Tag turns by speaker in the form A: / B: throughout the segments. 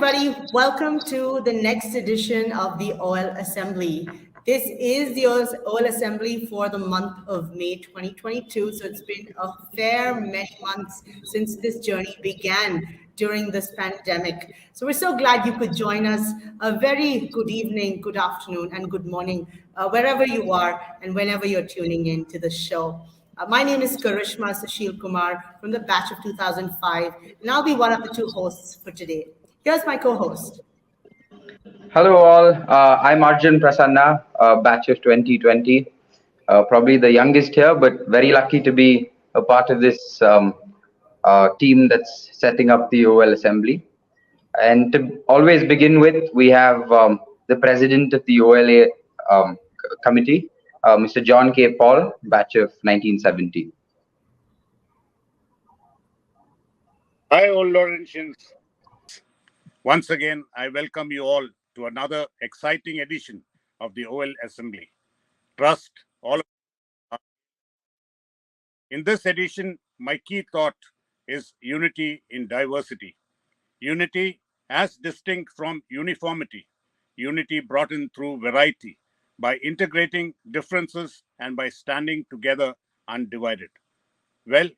A: everybody. Welcome to the next edition of the OL Assembly. This is the OL Assembly for the month of May 2022. So it's been a fair many months since this journey began during this pandemic. So we're so glad you could join us. A very good evening, good afternoon, and good morning, wherever you are and whenever you're tuning in to the show. My name is Karishma Sushil Kumar from the batch of 2005, and I'll be one of the two hosts for today. Here's my co-host.
B: Hello all, I'm Arjun Prasanna, batch of 2020. Probably the youngest here, but very lucky to be a part of this team that's setting up the OL Assembly. And to always begin with, we have the president of the OLA committee, Mr. John K. Paul, batch of 1970.
C: Hi, all Laurentians. Once again, I welcome you all to another exciting edition of the OL Assembly. Trust all of you. In this edition, my key thought is unity in diversity. Unity as distinct from uniformity. Unity brought in through variety, by integrating differences and by standing together undivided. Well,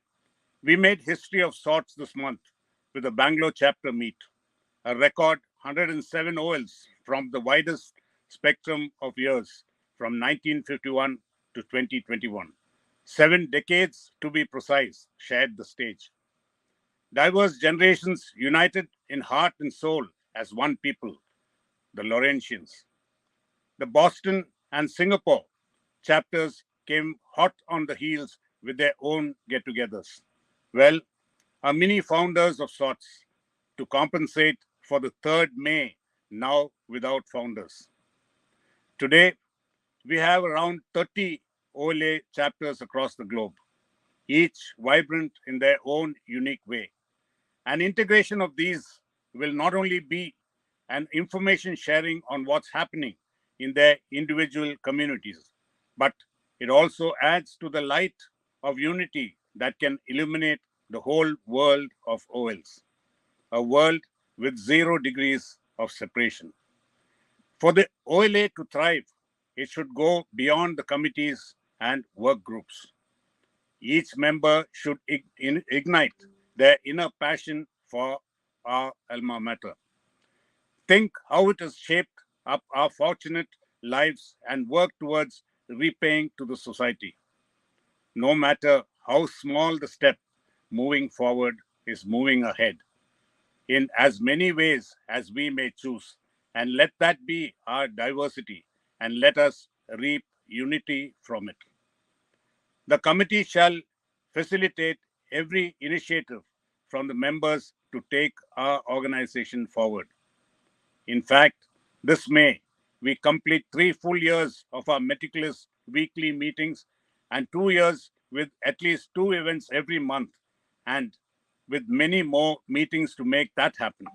C: we made history of sorts this month with the Bangalore chapter meet. A record 107 OLs from the widest spectrum of years from 1951 to 2021. 7 decades, to be precise, shared the stage. Diverse generations united in heart and soul as one people, the Laurentians. The Boston and Singapore chapters came hot on the heels with their own get-togethers. Well, are mini founders of sorts to compensate for the 3rd May, now without founders. Today, we have around 30 OLA chapters across the globe, each vibrant in their own unique way. An integration of these will not only be an information sharing on what's happening in their individual communities, but it also adds to the light of unity that can illuminate the whole world of OLs, a world with 0 degrees of separation. For the OLA to thrive, it should go beyond the committees and work groups. Each member should ignite their inner passion for our alma mater. Think how it has shaped up our fortunate lives and work towards repaying to the society. No matter how small the step, moving forward is moving ahead in as many ways as we may choose. And let that be our diversity, and let us reap unity from it. The committee shall facilitate every initiative from the members to take our organization forward. In fact, this May, we complete 3 full years of our meticulous weekly meetings and 2 years with at least 2 events every month, and with many more meetings to make that happen.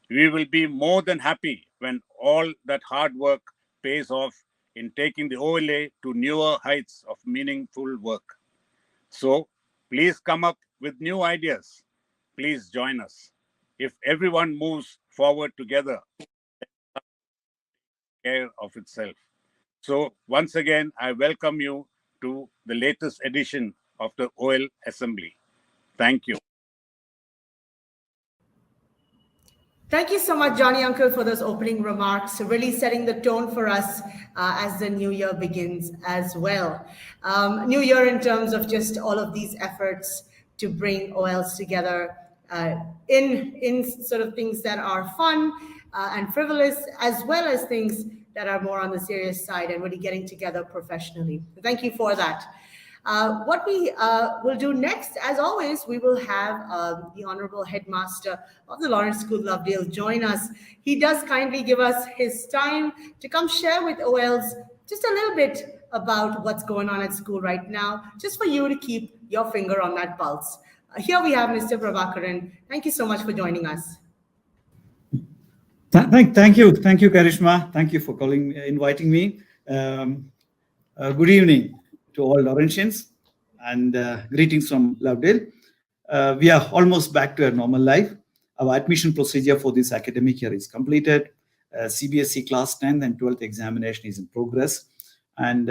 C: We will be more than happy when all that hard work pays off in taking the OLA to newer heights of meaningful work. So, please come up with new ideas. Please join us. If everyone moves forward together, care of itself. So, once again, I welcome you to the latest edition of the OL Assembly. Thank you.
A: Thank you so much, Johnny Uncle, for those opening remarks, really setting the tone for us as the new year begins as well. New year in terms of just all of these efforts to bring OLs together in sort of things that are fun and frivolous, as well as things that are more on the serious side and really getting together professionally. Thank you for that. What we will do next, as always, we will have the Honorable Headmaster of the Lawrence School, Lovedale, join us. He does kindly give us his time to come share with OLs just a little bit about what's going on at school right now, just for you to keep your finger on that pulse. Here we have Mr. Prabhakaran. Thank you so much for joining us.
D: Thank you, Karishma. Thank you for inviting me. Good evening to all Laurentians, and greetings from Lovedale. We are almost back to our normal life. Our admission procedure for this academic year is completed. CBSE class 10th and 12th examination is in progress. And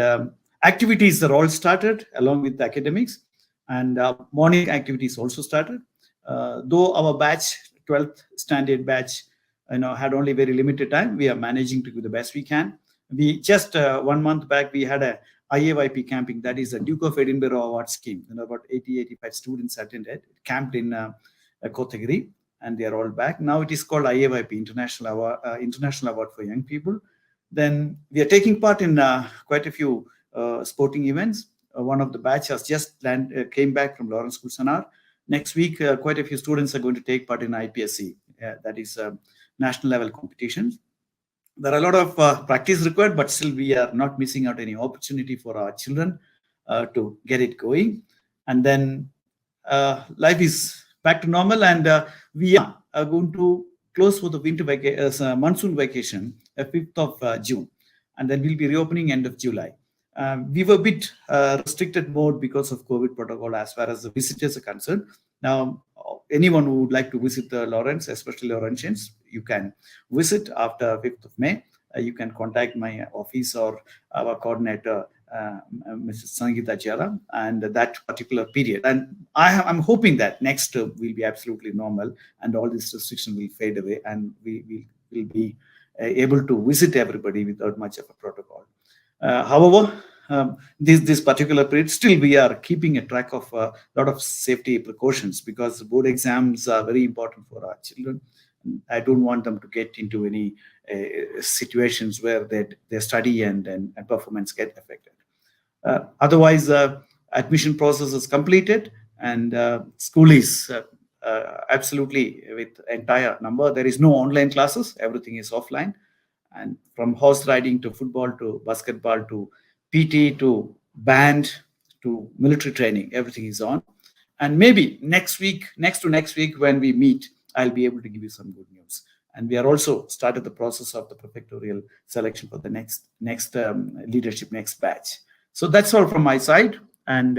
D: activities are all started along with the academics. And morning activities also started. Though our batch, 12th standard batch, had only very limited time, we are managing to do the best we can. We just 1 month back, we had a IAYP camping, that is a Duke of Edinburgh Award scheme. About 80-85 students attended, camped in Kotagiri, and they are all back. Now it is called IAYP, International Award for Young People. Then we are taking part in quite a few sporting events. One of the batch has just came back from Lawrence School Sanar. Next week, quite a few students are going to take part in IPSC, that is national level competitions. There are a lot of practice required, but still we are not missing out any opportunity for our children to get it going. And then life is back to normal, and we are going to close for the monsoon vacation, 5th of June, and then we'll be reopening end of July. We were a bit restricted mode because of COVID protocol as far as the visitors are concerned. Now, anyone who would like to visit the Lawrence, especially Laurentians, you can visit after 5th of May. You can contact my office or our coordinator, Mrs. Sangeeta Jara, and that particular period. And I'm hoping that next term will be absolutely normal and all these restrictions will fade away and we will be able to visit everybody without much of a protocol. However, this particular period, still we are keeping a track of a lot of safety precautions because board exams are very important for our children. I don't want them to get into any situations where their study and performance get affected. Otherwise, admission process is completed and school is absolutely with entire number. There is no online classes. Everything is offline. And from horse riding to football to basketball to PT to band to military training, everything is on. And maybe next to next week when we meet, I'll be able to give you some good news. And we are also started the process of the prefectorial selection for the next leadership, next batch. So that's all from my side. And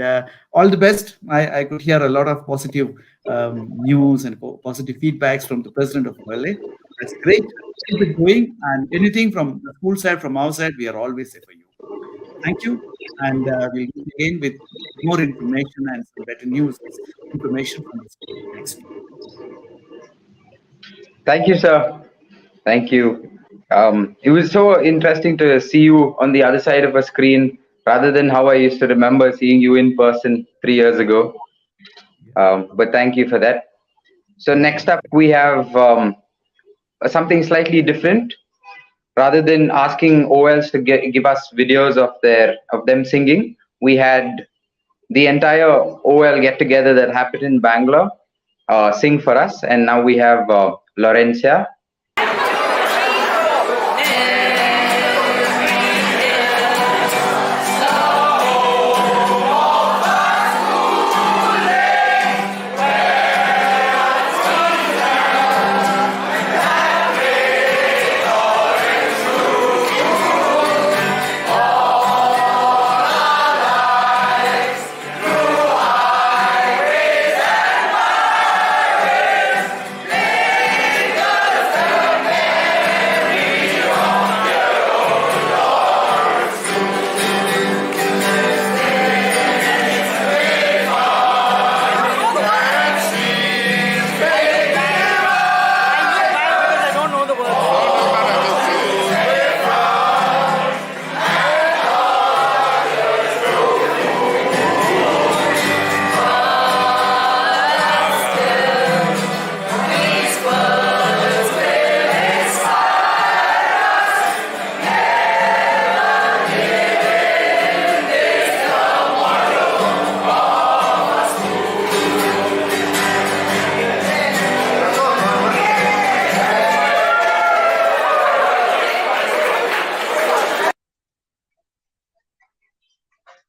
D: all the best. I could hear a lot of positive news and positive feedbacks from the president of OLA. That's great. Keep it going. And anything from the school side, from our side, we are always there for you. Thank you. And we'll meet again with more information and some better news, information from the school next week.
B: Thank you, sir. Thank you. It was so interesting to see you on the other side of a screen rather than how I used to remember seeing you in person 3 years ago. But thank you for that. So next up, we have something slightly different. Rather than asking OLs to give us videos of them singing, we had the entire OL get together that happened in Bangalore sing for us, and now we have Laurencia.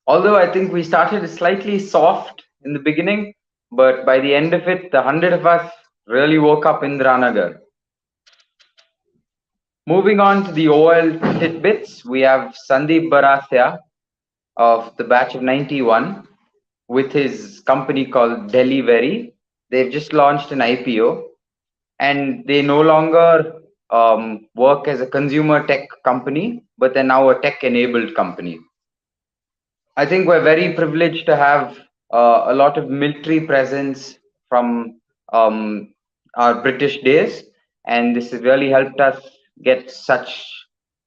B: Although I think we started slightly soft in the beginning, but by the end of it, the 100 of us really woke up Indiranagar. Moving on to the OL tidbits, we have Sandeep Barathia of the batch of 91 with his company called Delhi Very. They've just launched an IPO. and they no longer work as a consumer tech company, but they're now a tech-enabled company. I think we're very privileged to have a lot of military presence from our British days, and this has really helped us get such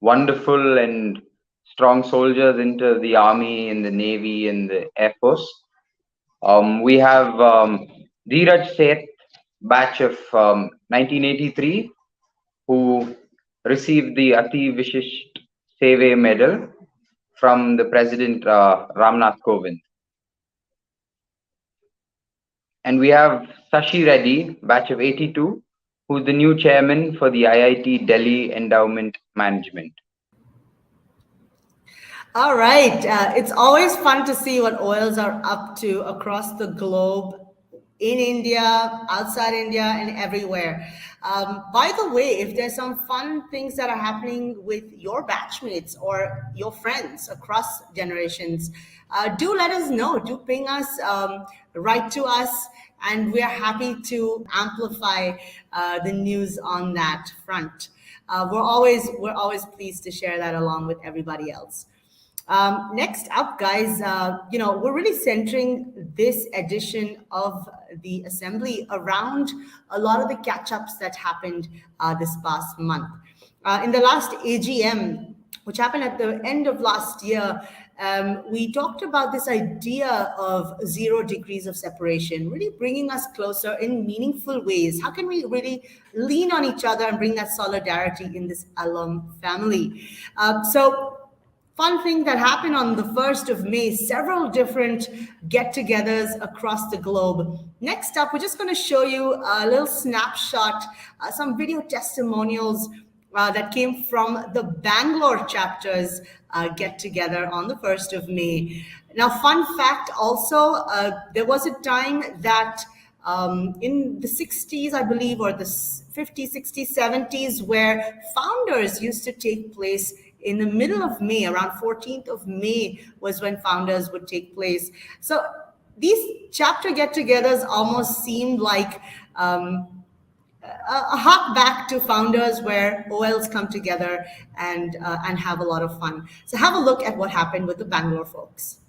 B: wonderful and strong soldiers into the army and the navy and the air force. We have Dheeraj Seth, batch of 1983, who received the Ati Vishisht Seve Medal from the President Ramnath Kovind. And we have Sashi Reddy, batch of 82, who's the new chairman for the IIT Delhi Endowment Management.
A: All right. It's always fun to see what OILs are up to across the globe, in India, outside India, and everywhere. By the way, if there's some fun things that are happening with your batchmates or your friends across generations, do let us know. Do ping us, write to us, and we're happy to amplify the news on that front. We're always pleased to share that along with everybody else. Next up, guys, we're really centering this edition of the Assembly around a lot of the catch-ups that happened this past month. In the last AGM, which happened at the end of last year, we talked about this idea of 0 degrees of separation, really bringing us closer in meaningful ways. How can we really lean on each other and bring that solidarity in this alum family? Fun thing that happened on the 1st of May, several different get-togethers across the globe. Next up, we're just going to show you a little snapshot, some video testimonials that came from the Bangalore chapters get-together on the 1st of May. Now, fun fact also, there was a time that in the 60s, I believe, or the 50s, 60s, 70s, where founders used to take place in the middle of May. Around 14th of May was when founders would take place. So these chapter get-togethers almost seemed like a hark back to founders where OILs come together and have a lot of fun. So have a look at what happened with the Bangalore folks.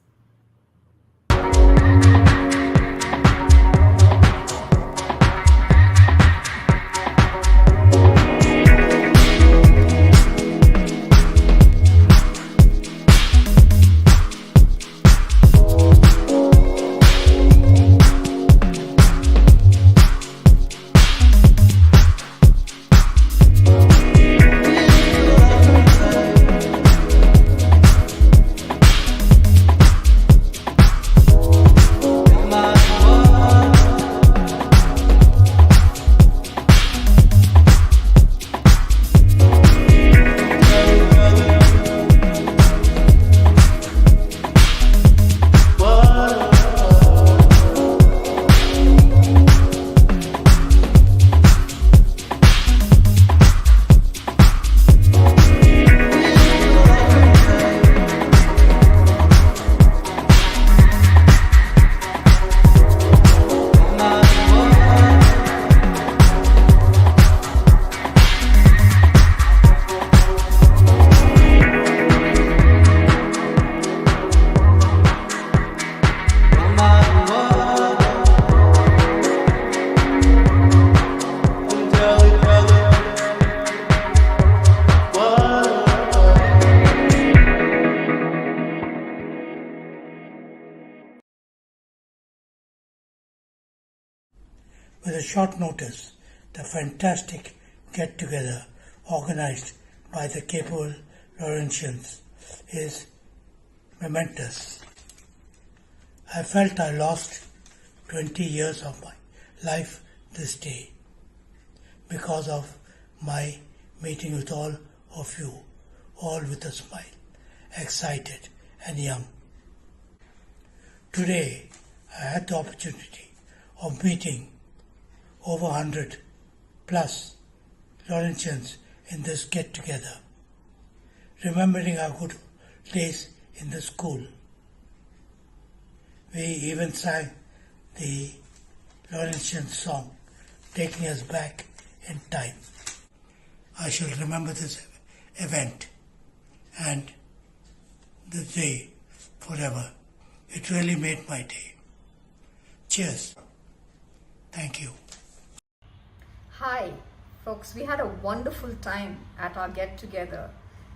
E: With a short notice, the fantastic get-together organized by the capable Laurentians is momentous. I felt I lost 20 years of my life this day because of my meeting with all of you, all with a smile, excited and young. Today, I had the opportunity of meeting over 100 plus Laurentians in this get-together, remembering our good days in the school. We even sang the Laurentian song, taking us back in time. I shall remember this event and the day forever. It really made my day. Cheers. Thank you.
F: Hi, folks. We had a wonderful time at our get together.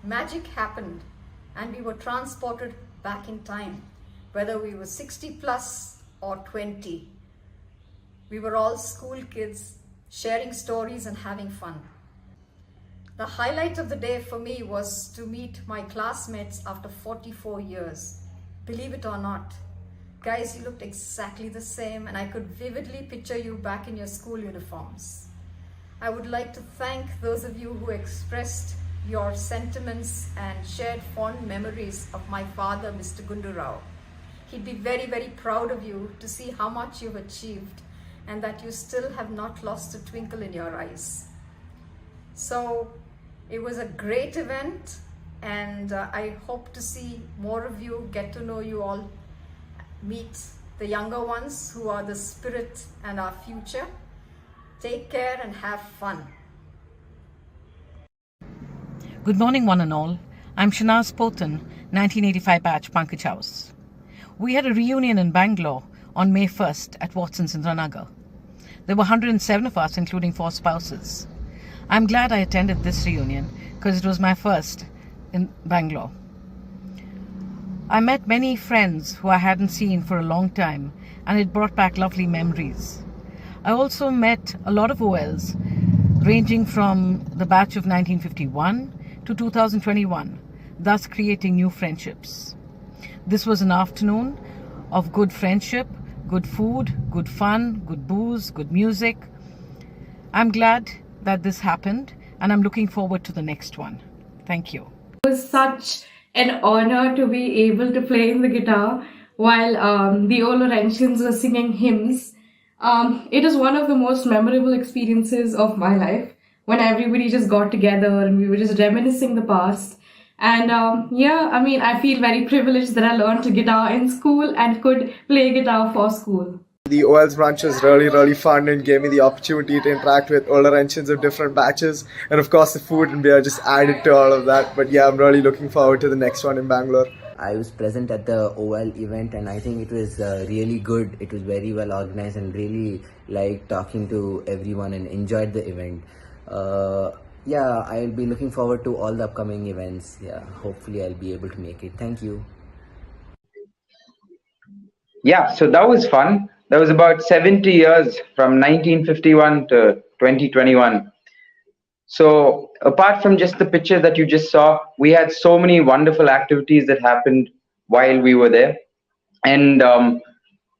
F: Magic happened and we were transported back in time, whether we were 60 plus or 20. We were all school kids sharing stories and having fun. The highlight of the day for me was to meet my classmates after 44 years. Believe it or not, guys, you looked exactly the same and I could vividly picture you back in your school uniforms. I would like to thank those of you who expressed your sentiments and shared fond memories of my father, Mr. Gundu Rao. He'd be very, very proud of you to see how much you've achieved and that you still have not lost a twinkle in your eyes. So it was a great event and I hope to see more of you, get to know you all, meet the younger ones who are the spirit and our future. Take care and have fun.
G: Good morning, one and all. I'm Shanaz Potan, 1985 batch, Pankaj House. We had a reunion in Bangalore on May 1st at Watson's Indranagar. There were 107 of us, including 4 spouses. I'm glad I attended this reunion because it was my first in Bangalore. I met many friends who I hadn't seen for a long time and it brought back lovely memories. I also met a lot of OLs ranging from the batch of 1951 to 2021, thus creating new friendships. This was an afternoon of good friendship, good food, good fun, good booze, good music. I'm glad that this happened and I'm looking forward to the next one. Thank you.
H: It was such an honor to be able to play the guitar while the old Laurentians were singing hymns. It is one of the most memorable experiences of my life when everybody just got together and we were just reminiscing the past. And I feel very privileged that I learned guitar in school and could play guitar for school.
I: The OL's branch was really, really fun and gave me the opportunity to interact with older engines of different batches. And of course, the food and beer just added to all of that. But yeah, I'm really looking forward to the next one in Bangalore.
J: I was present at the OL event and I think it was really good. It was very well organized and really liked talking to everyone and enjoyed the event. I'll be looking forward to all the upcoming events. Yeah, hopefully I'll be able to make it. Thank you.
B: Yeah, so that was fun. That was about 70 years from 1951 to 2021. So apart from just the picture that you just saw, we had so many wonderful activities that happened while we were there. And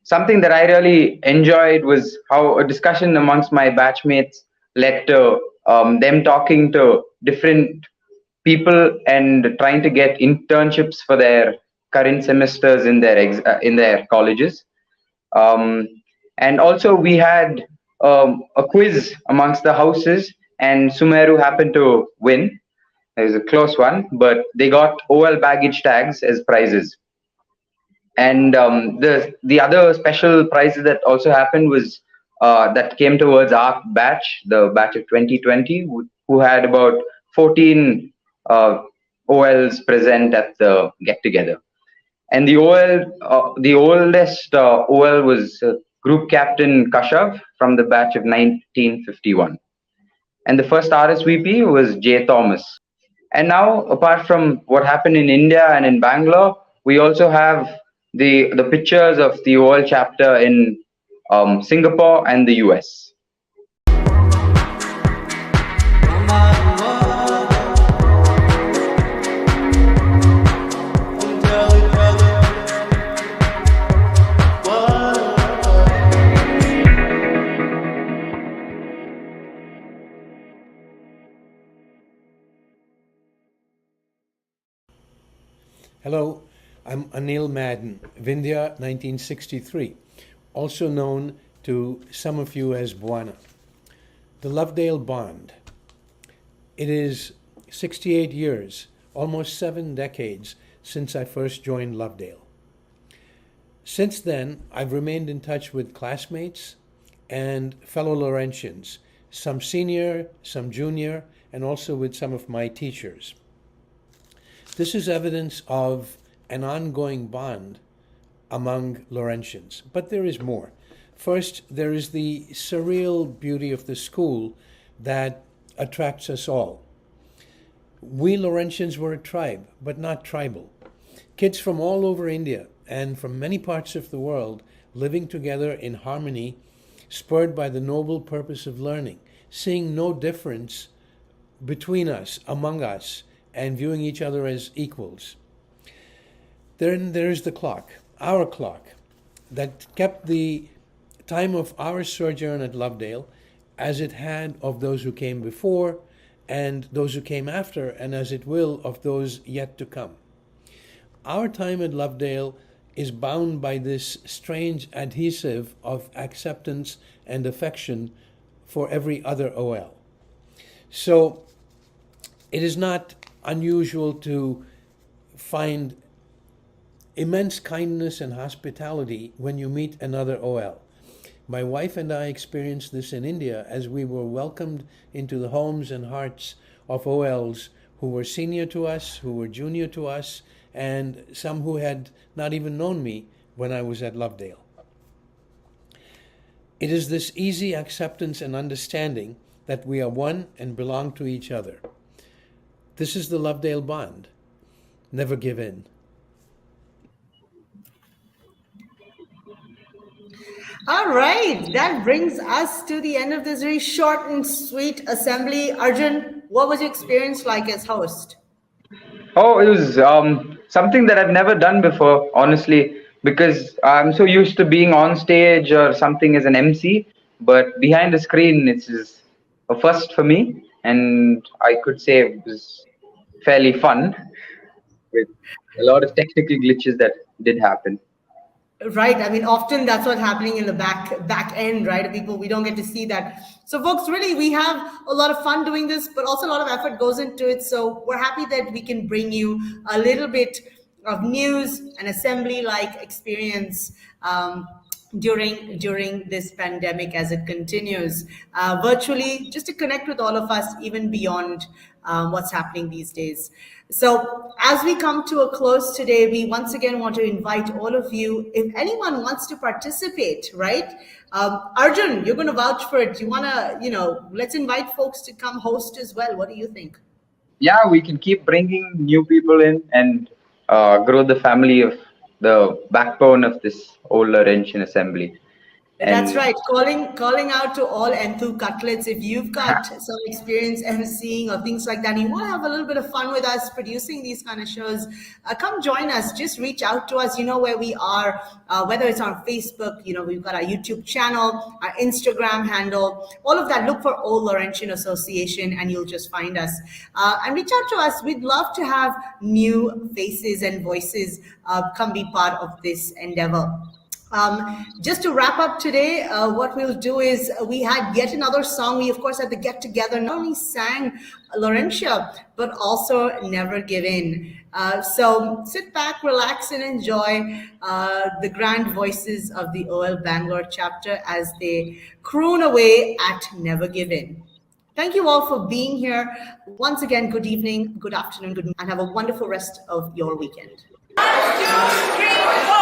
B: something that I really enjoyed was how a discussion amongst my batchmates led to them talking to different people and trying to get internships for their current semesters in their colleges. And also we had a quiz amongst the houses, and Sumeru happened to win. It was a close one, but they got OL baggage tags as prizes. And the other special prizes that also happened was that came towards our batch, the batch of 2020, who had about 14 OLs present at the get-together. And the oldest OL was Group Captain Kashav from the batch of 1951. And the first RSVP was J. Thomas. And now, apart from what happened in India and in Bangalore, we also have the pictures of the OL chapter in Singapore and the US.
K: Hello, I'm Anil Madden, Vindhya 1963, also known to some of you as Buana. The Lovedale Bond. It is 68 years, almost 7 decades, since I first joined Lovedale. Since then, I've remained in touch with classmates and fellow Laurentians some senior, some junior, and also with some of my teachers. This is evidence of an ongoing bond among Laurentians, but there is more. First, there is the surreal beauty of the school that attracts us all. We Laurentians were a tribe, but not tribal. Kids from all over India and from many parts of the world living together in harmony, spurred by the noble purpose of learning, seeing no difference between us, among us, and viewing each other as equals. Then there is the clock, our clock, that kept the time of our sojourn at Lovedale as it had of those who came before and those who came after, and as it will of those yet to come. Our time at Lovedale is bound by this strange adhesive of acceptance and affection for every other OL. So it is not unusual to find immense kindness and hospitality when you meet another OL. My wife and I experienced this in India as we were welcomed into the homes and hearts of OLs who were senior to us, who were junior to us, and some who had not even known me when I was at Lovedale. It is this easy acceptance and understanding that we are one and belong to each other. This is the Lovedale bond. Never give in.
A: All right, that brings us to the end of this very short and sweet assembly. Arjun, what was your experience like as host?
B: Oh, it was something that I've never done before, honestly, because I'm so used to being on stage or something as an MC, but behind the screen, it's a first for me, and I could say it was fairly fun with a lot of technical glitches that did happen.
A: Right. I mean, often that's what's happening in the back end, right? People, we don't get to see that. So folks, really, we have a lot of fun doing this, but also a lot of effort goes into it. So we're happy that we can bring you a little bit of news and assembly-like experience during this pandemic as it continues virtually, just to connect with all of us, even beyond what's happening these days. So as we come to a close today, we once again want to invite all of you, if anyone wants to participate, right? Arjun, you're going to vouch for it. You want to, let's invite folks to come host as well. What do you think?
B: Yeah, we can keep bringing new people in and grow the family of the backbone of this old Laurentian assembly.
A: That's right. Calling out to all Enthu Cutlets. If you've got some experience emceeing or things like that, and you want to have a little bit of fun with us producing these kind of shows, come join us. Just reach out to us. You know where we are, whether it's on Facebook, we've got our YouTube channel, our Instagram handle, all of that. Look for Old Laurentian Association and you'll just find us. And reach out to us. We'd love to have new faces and voices come be part of this endeavor. Just to wrap up today, what we'll do is we had yet another song. We, of course, had the get together, not only sang Laurentia, but also Never Give In. So sit back, relax, and enjoy the grand voices of the OL Bangalore chapter as they croon away at Never Give In. Thank you all for being here. Once again, good evening, good afternoon, good and have a wonderful rest of your weekend. 1, 2, 3, 4.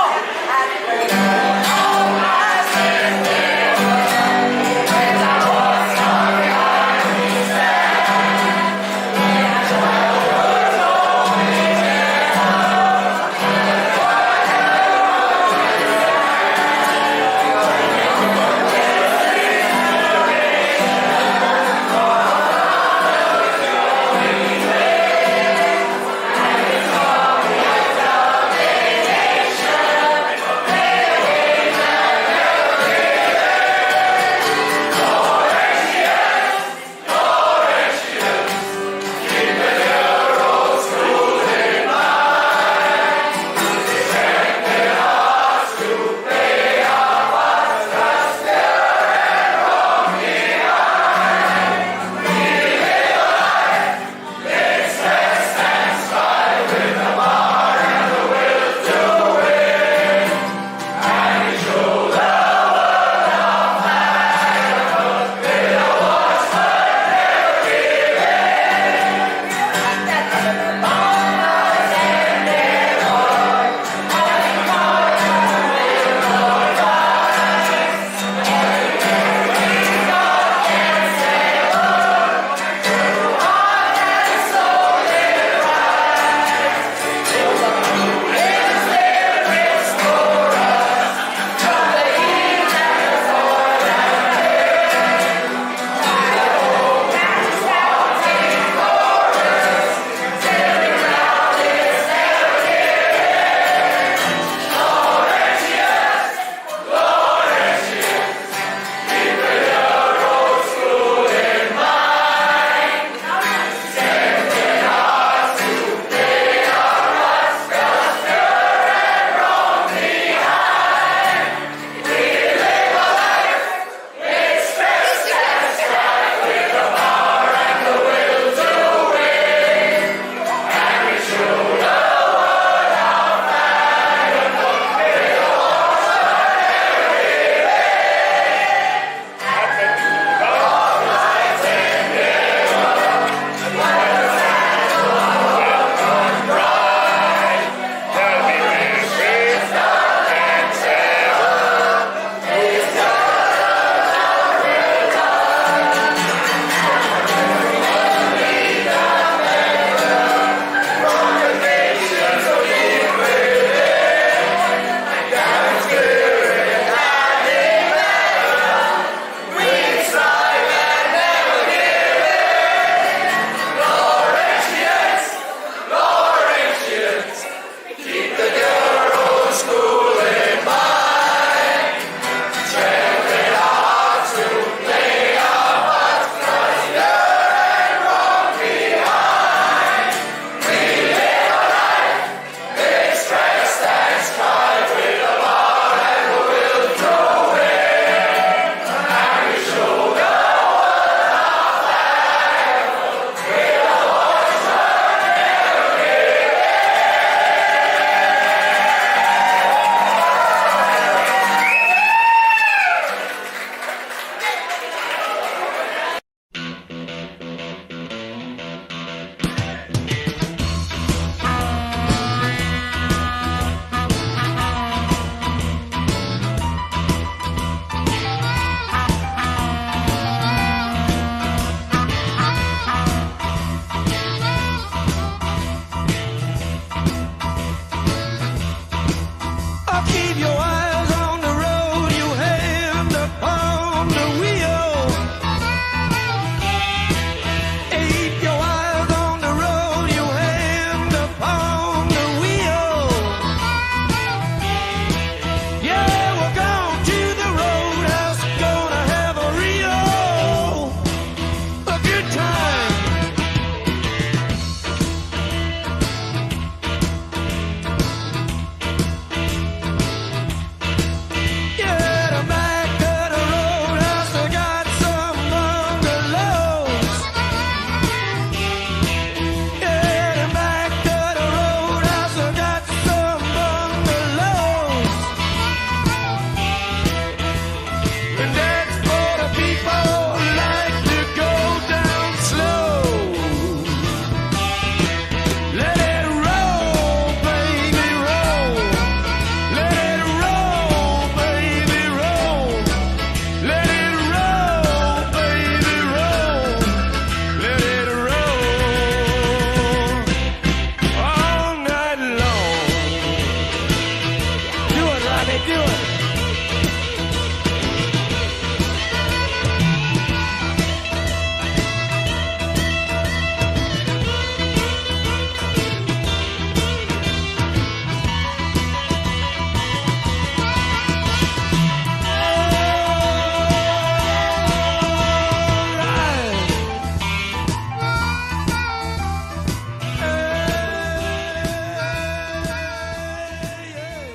L: they doing?